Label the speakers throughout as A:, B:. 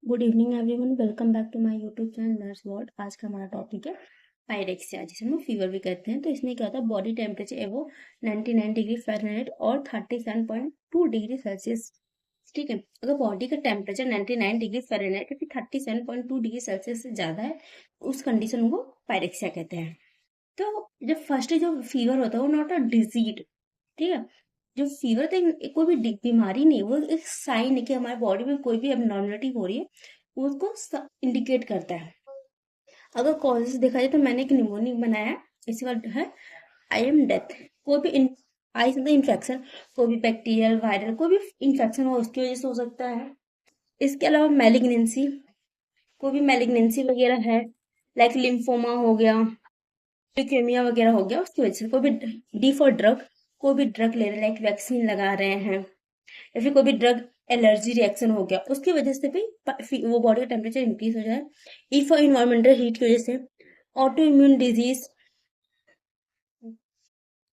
A: Good evening everyone, welcome back to my YouTube channel nurse world. आज का हमारा topic है पायरेक्सिया, जिसे हम फीवर भी कहते हैं। तो इसमें क्या होता है, बॉडी टेम्परेचर एवो 99 डिग्री फ़ारेनहाइट और 37.2 डिग्री सेल्सियस। ठीक है, अगर बॉडी का टेम्परेचर 99 डिग्री फ़ारेनहाइट या फिर 37.2 डिग्री सेल्सियस से ज़्यादा है, उस कंडीशन को पायरेक्सिया कहते हैं। तो जब फर्स्ट जो फीवर होता है वो नॉट अ डिजीज, ठीक है। जो फीवर तो कोई भी बीमारी नहीं, वो एक साइन है कि हमारे बॉडी में कोई भी एबनॉर्मलिटी हो रही है, वो उसको इंडिकेट करता है। अगर कॉजेस देखा जाए तो मैंने एक निमोनिक बनाया है, इसके बाद है आई एम डेथ। कोई भी आई मतलब इन्फेक्शन, कोई भी बैक्टीरियल वायरल कोई भी इन्फेक्शन हो उसकी वजह से हो सकता है। इसके अलावा मैलिग्नेंसी, कोई भी मैलिग्नेंसी वगैरह है, लाइक लिम्फोमा हो गया, ल्यूकेमिया वगैरह हो गया, उसकी वजह से। कोई भी डी फॉर ड्रग, कोई भी ड्रग ले रहे हैं, लाइक वैक्सीन लगा रहे हैं, या फिर कोई भी ड्रग एलर्जी रिएक्शन हो गया, उसकी वजह से भी वो बॉडी का टेम्परेचर इंक्रीज हो जाए। इफ इन्वायरमेंटल हीट की वजह से, auto immune disease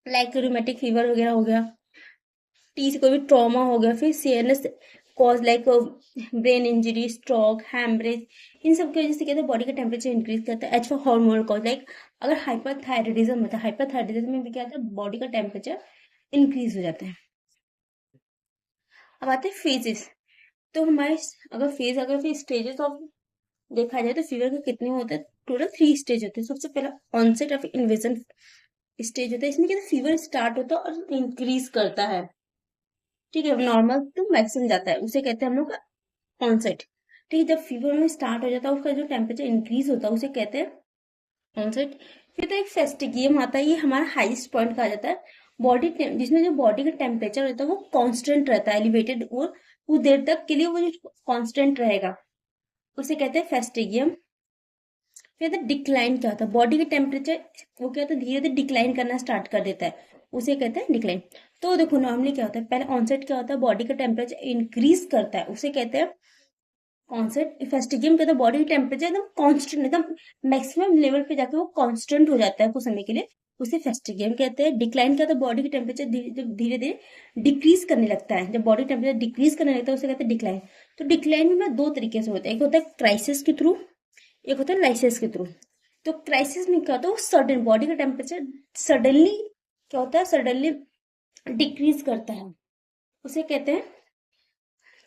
A: like rheumatic fever वगैरह हो गया, टी से कोई भी ट्रॉमा हो गया, फिर CNS cause like brain injury, stroke, haemorrhage, इन सब की वजह से कहते हैं बॉडी का टेम्परेचर इंक्रीज करता है। As for hormonal cause, like अगर हाइपरथायराइडिज्म होता है, हाइपरथायराइडिज्म में भी क्या होता है, बॉडी का टेम्परेचर इंक्रीज हो जाता है। अब आते हैं फेजेस। तो हमारे अगर फिर स्टेजेस ऑफ देखा जाए तो फीवर के कितने होते हैं, टोटल 3 स्टेज होते हैं। सबसे पहला ऑनसेट ऑफ इन्वेजन स्टेज होता है। इसमें क्या फीवर स्टार्ट होता है और इंक्रीज करता है, ठीक है, नॉर्मल टू मैक्सिमम जाता है, उसे कहते हैं हम लोग ऑनसेट। ठीक है, जब फीवर में स्टार्ट हो जाता है, उसका जो टेम्परेचर इंक्रीज होता है उसे कहते हैं ऑनसेट। फिर तो एक फेस्टिगियम आता है, ये हमारा हाईएस्ट पॉइंट कहा जाता है बॉडी, जिसमें जो बॉडी का टेम्परेचर होता है वो कांस्टेंट रहता है, एलिवेटेड, और कुछ देर तक के लिए वो जो कांस्टेंट रहेगा उसे कहते हैं फेस्टिगियम। फिर डिक्लाइन क्या होता है, बॉडी का टेम्परेचर वो क्या होता है, धीरे धीरे डिक्लाइन करना स्टार्ट कर देता है, उसे कहते हैं डिक्लाइन। तो देखो नॉर्मली क्या होता है, पहले ऑनसेट क्या होता है, बॉडी का टेम्परेचर इंक्रीज करता है, उसे कहते हैं कॉन्सेट। फेस्टिगियम कहते हैं बॉडी टेम्परेचर एकदम कांस्टेंट, एकदम मैक्सिमम लेवल पे जाके वो कांस्टेंट हो जाता है कुछ समय के लिए, उसे फेस्टिगियम कहते हैं। डिक्लाइन क्या होता है, बॉडी की टेम्परेचर धीरे धीरे डिक्रीज करने लगता है, जब बॉडी टेम्परेचर डिक्रीज करने लगता है उसे कहते हैं डिक्लाइन। तो डिक्लाइन में दो तरीके से होता है, एक होता है क्राइसिस के थ्रू, एक होता है लाइसिस के थ्रू। तो क्राइसिस में क्या होता है, वो सडन बॉडी का टेम्परेचर सडनली क्या होता है, सडनली डिक्रीज करता है, उसे कहते हैं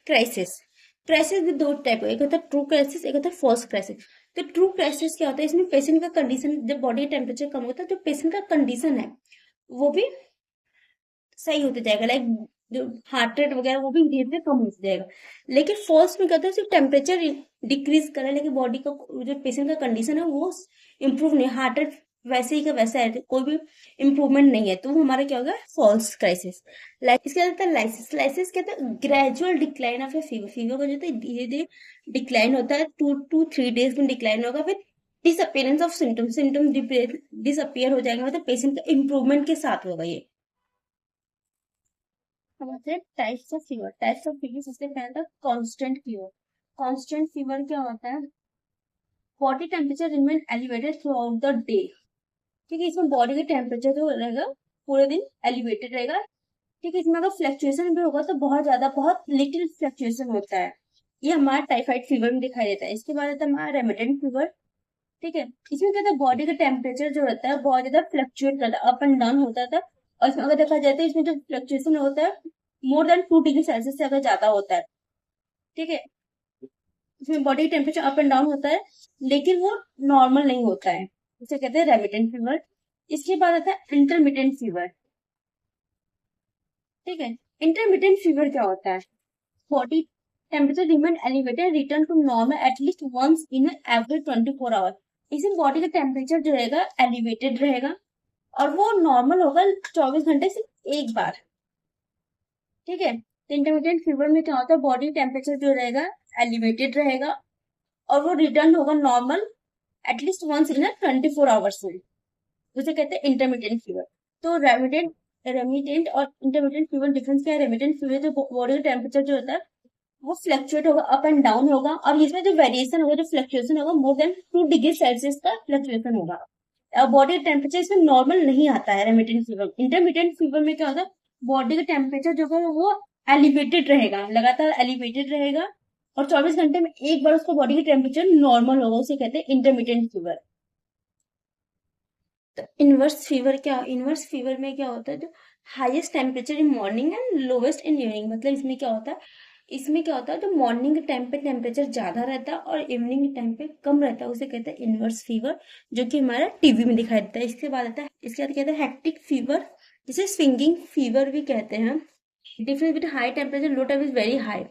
A: क्राइसिस। क्राइसिस भी दो टाइप है, एक होता है ट्रू क्राइसिस, एक होता है फॉल्स क्राइसिस। तो ट्रू क्राइसिस क्या होता है, इसमें पेशेंट का कंडीशन, जब बॉडी टेम्परेचर कम होता है तो पेशेंट का कंडीशन है वो भी सही होते जाएगा, लाइक जो हार्ट रेट वगैरह वो भी धीरे धीरे कम होते जाएगा। लेकिन फॉल्स में क्या होता है, सिर्फ टेम्परेचर डिक्रीज कर रहा है, लेकिन बॉडी का जो पेशेंट का कंडीशन है वो इम्प्रूव नहीं, हार्ट रेट वैसे ही का वैसा है, कोई भी इम्प्रूवमेंट नहीं है, तो वो हमारा क्या होगा, फॉल्स क्राइसिस। लाइक इसके बाद लाइसिस। लाइसिस कहते हैं gradual decline of A fever. Fever का जो है धीरे धीरे डिक्लाइन होता है, 2 to 3 days में डिक्लाइन होगा, फिर disappearance of symptom, symptom disappear हो जाएंगे, मतलब पेशेंट का इम्प्रूवमेंट के साथ होगा ये। हमारे types of fever, types of fever सबसे पहले था कांस्टेंट फीवर। कांस्टेंट फीवर क्या होता है, body temperature remain elevated through out the day. ठीक है, इसमें बॉडी का टेम्परेचर जो रहेगा पूरे दिन एलिवेटेड रहेगा। ठीक है, इसमें अगर फ्लक्चुएशन भी होगा तो बहुत ज्यादा, बहुत लिटिल फ्लक्चुएशन होता है। ये हमारा टाइफाइड फीवर में दिखाई देता है। इसके बाद आता है हमारा रेमिटेंट फीवर। ठीक है, इसमें क्या था, बॉडी का टेम्परेचर जो रहता है बहुत ज्यादा फ्लक्चुएट करता है, अप एंड डाउन होता था। और इसमें अगर देखा जाए तो इसमें जो फ्लक्चुएशन होता है मोर देन 2 डिग्री सेल्सियस से अगर ज्यादा होता है, ठीक है, इसमें body temperature up and down होता है, लेकिन वो नॉर्मल नहीं होता है, उसे कहते हैं रेमिटेंट फीवर। इसके बाद आता है इंटरमिटेंट फीवर। ठीक है, इंटरमिटेंट फीवर क्या होता है, body temperature remain elevated return to normal at least once in every 24 hour. इसमें बॉडी का टेम्परेचर जो रहेगा एलिवेटेड रहेगा और वो नॉर्मल होगा 24 घंटे से एक बार। ठीक है, तो इंटरमीडिएट फीवर में क्या होता है, बॉडी टेम्परेचर जो रहेगा एलिवेटेड रहेगा और वो रिटर्न होगा normal at least once in 24 hours में, उसे कहते हैं इंटरमीडिएट फीवर। तो रेमिटेंट और इंटरमीडिएट फीवर डिफरेंस क्या है, रेमिटेंट फीवर जो बॉडी का टेम्परेचर जो होता है वो फ्लक्चुएट होगा, अप एंड डाउन होगा, और इसमें जो वेरिएशन होगा, जो फ्लक्चुएशन होगा, मोर देन 2 डिग्री सेल्सियस का फ्लक्चुएशन होगा। बॉडी टेम्परेचर इसमें नॉर्मल नहीं आता है रेमिटेंट फीवर। इंटरमीडिएट फीवर में क्या होता है, बॉडी का टेम्परेचर जो है वो एलिवेटेड रहेगा, लगातार एलिवेटेड रहेगा और 24 घंटे में एक बार उसका बॉडी की टेम्परेचर नॉर्मल होगा, उसे कहते हैं इंटरमीडिएट फीवर। तो इनवर्स फीवर में क्या होता है, जो highest temperature in morning and lowest in evening, मतलब इसमें क्या होता है जो मॉर्निंग के टाइम पे टेम्परेचर ज्यादा रहता है और इवनिंग के टाइम पे कम रहता है, उसे कहते हैं इनवर्स फीवर, जो कि हमारा टीवी में दिखाई देता है। इसके बाद कहते हैं हेक्टिक फीवर, जिसे स्विंगिंग फीवर भी कहते हैं। Difference between high temperature low temperature vary high.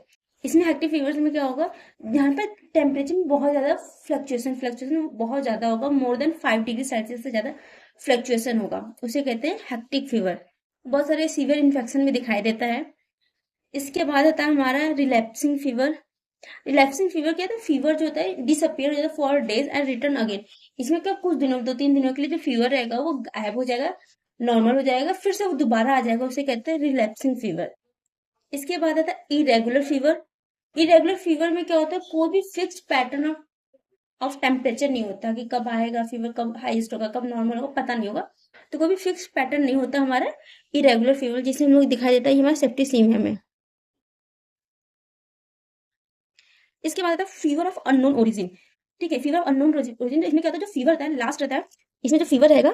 A: इसमें हेक्टिक फीवर्स में क्या होगा, यहाँ पे टेम्परेचर में बहुत ज्यादा फ्लक्चुएशन बहुत ज्यादा होगा, मोर देन 5 डिग्री सेल्सियस से ज्यादा फ्लक्चुएशन होगा, उसे कहते हैं हेक्टिक फीवर। बहुत सारे सीवियर इन्फेक्शन में दिखाई देता है। इसके बाद आता है हमारा रिलैप्सिंग फीवर। रिलैप्सिंग फीवर क्या होता है, फीवर जो होता है डिसअपियर हो जाता है for days and return again. इसमें क्या कुछ दिनों 2-3 दिनों के लिए जो फीवर रहेगा वो गायब हो जाएगा, नॉर्मल हो जाएगा, फिर से वो दोबारा आ जाएगा, उसे कहते हैं रिलैप्सिंग फीवर। इसके बाद आता है इरेगुलर फीवर। इरेगुलर फीवर में क्या होता है, कोई भी फिक्स्ड पैटर्न ऑफ टेम्परेचर नहीं होता कि कब आएगा फीवर, कब हाईएस्ट होगा, कब नॉर्मल होगा, पता नहीं होगा। तो कोई भी फिक्स्ड पैटर्न नहीं होता हमारा इरेगुलर फीवर, जिसे हम लोग दिखाई देता है हमारा सेप्टिसीमिया में। इसके बाद आता है फीवर ऑफ अननोन ओरिजिन। ठीक है, फीवर ऑफ अननोन ओरिजिन, इसमें क्या होता है, जो फीवर रहता है लास्ट रहता है, इसमें जो फीवर रहेगा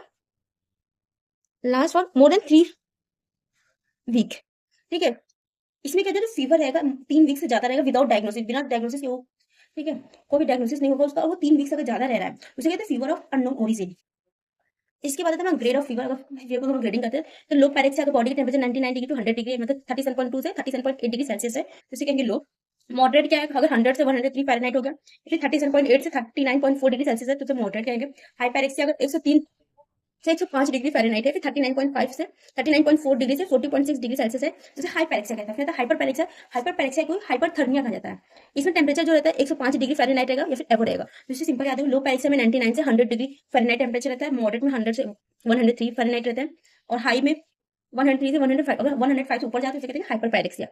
A: last for more than 3 week. ठीक है, इसमें क्या होता है, जो फीवर रहेगा 3 वीक से ज्यादा रहेगा विदाउट डायग्नोसिस, बिना डायग्नोसिस के वो, ठीक है, कोई भी डायग्नोसिस नहीं होगा उसका, और वो 3 वीक से अगर ज्यादा रह रहा है उसे कहते हैं फीवर ऑफ अननोन ओरिजिन। इसके बाद आता है ग्रेड ऑफ फीवर। अगर फीवर को हम ग्रेडिंग करते हैं तो लो पैरिक से अगर बॉडी की टेम्परेचर 99 डिग्री टू 100 डिग्री, मतलब 37.2 से 37.8 डिग्री सेल्सियस है, तो इसे कहेंगे लो। मॉडरेट क्या है, अगर 100 से 103 फ़ारेनहाइट हो गया, फिर 37.8 से 39.4 डिग्री सेल्सियस है तो उसे मॉडरेट कहेंगे। हाइपैरिक्सिया अगर 103 से 105 डिग्री फ़ारेनहाइट है, फिर 39.5 से 39.4 डिग्री से 40.6 डिग्री सेल्सियस है, जिसे हाइपैरिक्सिया कहता है। फिर हाइपरपैरिक्सिया को हाइपरथर्मिया कहा जाता है। इसमें टेम्परेचर जो रहता है 105 डिग्री फ़ारेनहाइट रहेगा या फिर एबो रहेगा। तो इससे सिंपल याद है, लो पैरिक्सिया में 99 से 100 डिग्री फ़ारेनहाइट टेम्परेचर रहता है, मॉडरेट में 100 से 103 फ़ारेनहाइट रहता है, और हाई में 103 से 105, अगर 105 से ऊपर जाते हैं तो कहते हैं हाइपरपैरिक्सिया।